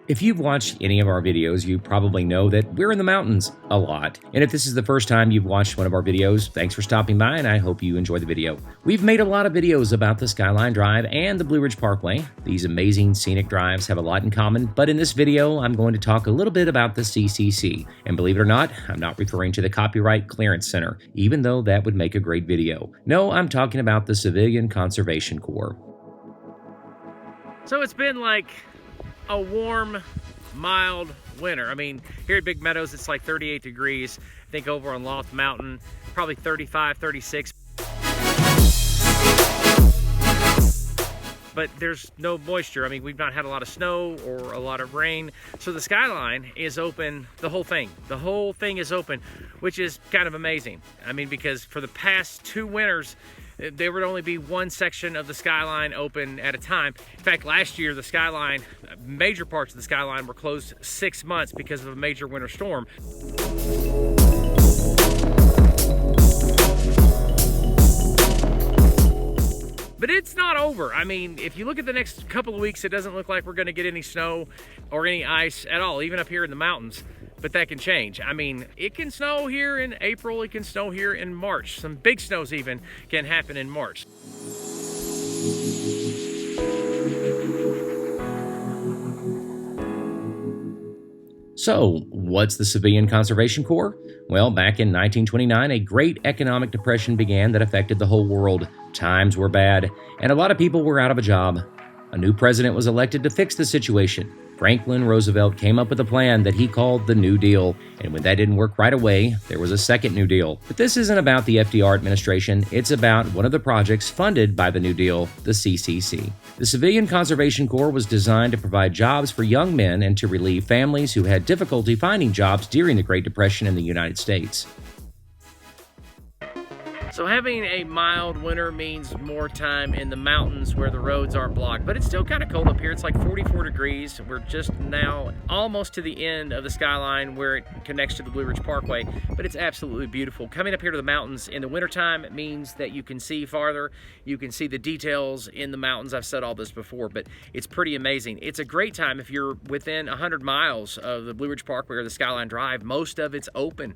If you've watched any of our videos, you probably know that we're in the mountains a lot. And if this is the first time you've watched one of our videos, thanks for stopping by, and I hope you enjoy the video. We've made a lot of videos about the Skyline Drive and the Blue Ridge Parkway. These amazing scenic drives have a lot in common, but in this video, I'm going to talk a little bit about the C.C.C. And believe it or not, I'm not referring to the Copyright Clearance Center, even though that would make a great video. No, I'm talking about the Civilian Conservation Corp. So it's been like a warm, mild winter. I mean, here at Big Meadows, it's like 38 degrees. I think over on Loft Mountain, probably 35, 36. But there's no moisture. I mean, we've not had a lot of snow or a lot of rain. So the skyline is open, the whole thing. The whole thing is open, which is kind of amazing. I mean, because for the past 2 winters, there would only be one section of the skyline open at a time. In fact, last year, the skyline, major parts of the skyline were closed 6 months because of a major winter storm. But it's not over. I mean, if you look at the next couple of weeks, it doesn't look like we're gonna get any snow or any ice at all, even up here in the mountains. But that can change. I mean, it can snow here in April, it can snow here in March. Some big snows even can happen in March. So, what's the Civilian Conservation Corp? Well, back in 1929, a great economic depression began that affected the whole world. Times were bad, and a lot of people were out of a job. A new president was elected to fix the situation. Franklin Roosevelt came up with a plan that he called the New Deal, and when that didn't work right away, there was a second New Deal. But this isn't about the FDR administration, it's about one of the projects funded by the New Deal, the C.C.C. The Civilian Conservation Corps was designed to provide jobs for young men and to relieve families who had difficulty finding jobs during the Great Depression in the United States. So having a mild winter means more time in the mountains where the roads aren't blocked, but it's still kind of cold up here. It's like 44 degrees. We're just now almost to the end of the skyline where it connects to the Blue Ridge Parkway, but it's absolutely beautiful. Coming up here to the mountains in the wintertime means that you can see farther. You can see the details in the mountains. I've said all this before, but it's pretty amazing. It's a great time if you're within 100 miles of the Blue Ridge Parkway or the Skyline Drive. Most of it's open.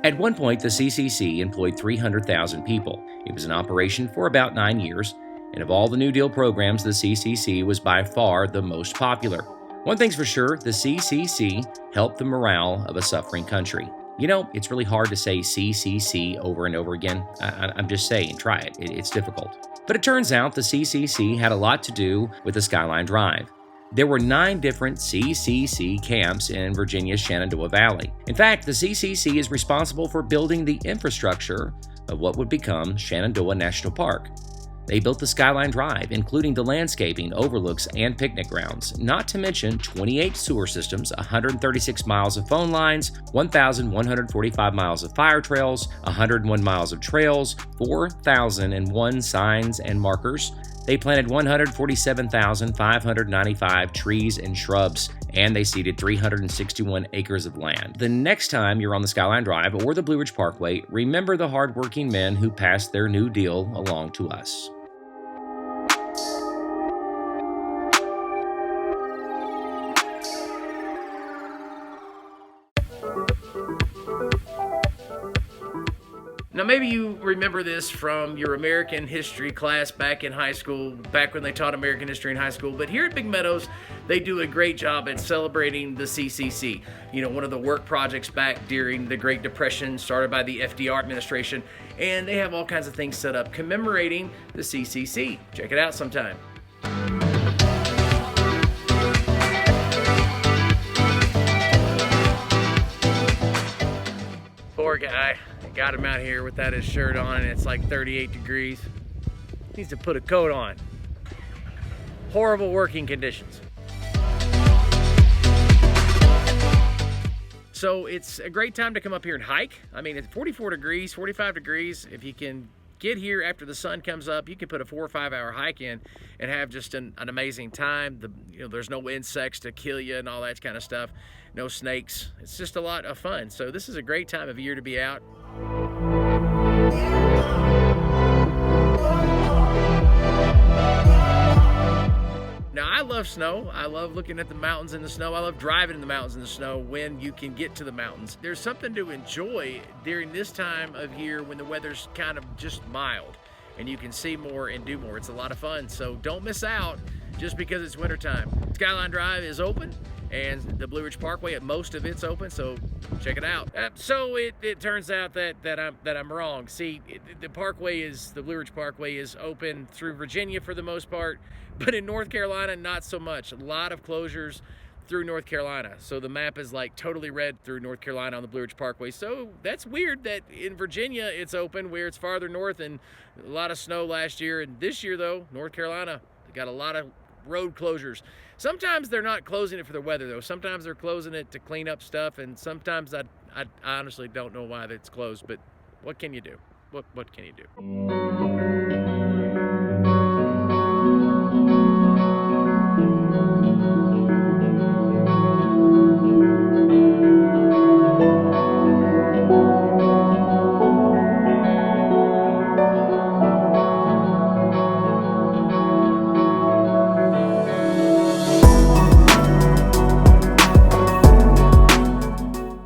At one point, the C.C.C. employed 300,000 people. It was in operation for about 9 years, and of all the New Deal programs, the C.C.C. was by far the most popular. One thing's for sure, the C.C.C. helped the morale of a suffering country. You know, it's really hard to say C.C.C. over and over again. I'm just saying, try it. It's difficult. But it turns out the C.C.C. had a lot to do with the Skyline Drive. There were 9 different C.C.C. camps in Virginia's Shenandoah Valley. In fact, the C.C.C. is responsible for building the infrastructure of what would become Shenandoah National Park. They built the Skyline Drive, including the landscaping, overlooks, and picnic grounds, not to mention 28 sewer systems, 136 miles of phone lines, 1,145 miles of fire trails, 101 miles of trails, 4,001 signs and markers. They planted 147,595 trees and shrubs, and they seeded 361 acres of land. The next time you're on the Skyline Drive or the Blue Ridge Parkway, remember the hardworking men who passed their New Deal along to us. Now maybe you remember this from your American history class back in high school, back when they taught American history in high school, but here at Big Meadows, they do a great job at celebrating the C.C.C. You know, one of the work projects back during the Great Depression started by the FDR administration, and they have all kinds of things set up commemorating the C.C.C. Check it out sometime. Poor guy. Got him out here without his shirt on, and it's like 38 degrees. Needs to put a coat on. Horrible working conditions. So it's a great time to come up here and hike. I mean, it's 44 degrees, 45 degrees. If you can get here after the sun comes up, you can put a 4 or 5 hour hike in and have just an amazing time. There's no insects to kill you and all that kind of stuff. No snakes. It's just a lot of fun. So this is a great time of year to be out. Now, I love snow. I love looking at the mountains in the snow. I love driving in the mountains in the snow when you can get to the mountains. There's something to enjoy during this time of year when the weather's kind of just mild and you can see more and do more. It's a lot of fun, so don't miss out just because it's wintertime. Skyline Drive is open, and the Blue Ridge Parkway, most of it's open, so check it out. So it turns out that I'm wrong. See, the Blue Ridge Parkway is open through Virginia for the most part, but in North Carolina, not so much. A lot of closures through North Carolina. So the map is like totally red through North Carolina on the Blue Ridge Parkway. So that's weird that in Virginia it's open where it's farther north and a lot of snow last year. And this year though, North Carolina got a lot of road closures. Sometimes they're not closing it for the weather though. Sometimes they're closing it to clean up stuff, and sometimes I honestly don't know why it's closed, but what can you do? What can you do?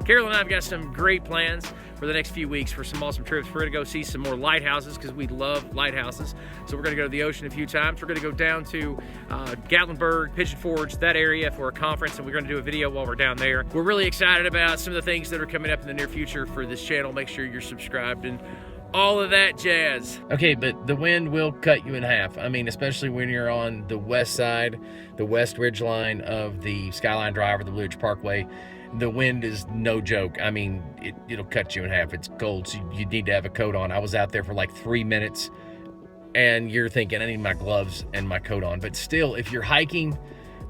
Carol and I have got some great plans for the next few weeks for some awesome trips. We're gonna go see some more lighthouses because we love lighthouses. So we're gonna go to the ocean a few times. We're gonna go down to Gatlinburg, Pigeon Forge, that area for a conference, and we're gonna do a video while we're down there. We're really excited about some of the things that are coming up in the near future for this channel. Make sure you're subscribed and all of that jazz. Okay, but the wind will cut you in half. I mean, especially when you're on the west side, the west ridge line of the Skyline Drive or the Blue Ridge Parkway. The wind is no joke. I mean, it'll cut you in half. It's cold, so you need to have a coat on. I was out there for like 3 minutes, and you're thinking, I need my gloves and my coat on. But still, if you're hiking,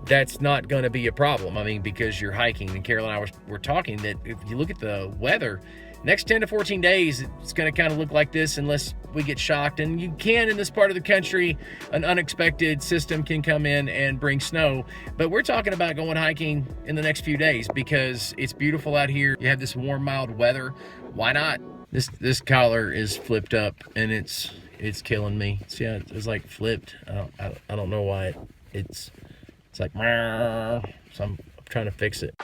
that's not going to be a problem. I mean, because you're hiking. And Carol and I were talking that if you look at the weather, next 10 to 14 days, it's going to kind of look like this unless we get shocked. And you can, in this part of the country, an unexpected system can come in and bring snow. But we're talking about going hiking in the next few days because it's beautiful out here. You have this warm, mild weather. Why not? This collar is flipped up and it's killing me. See how it's like flipped? I don't know why it's like, so I'm trying to fix it.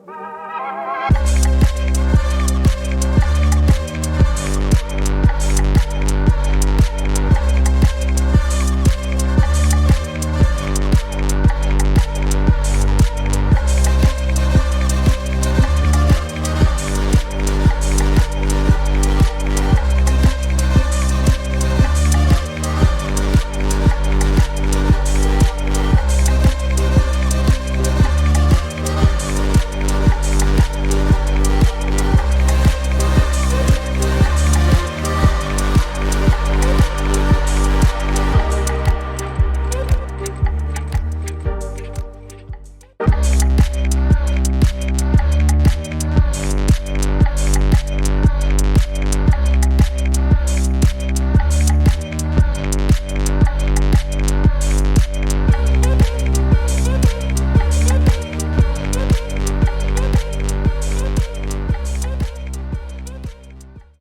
Bye.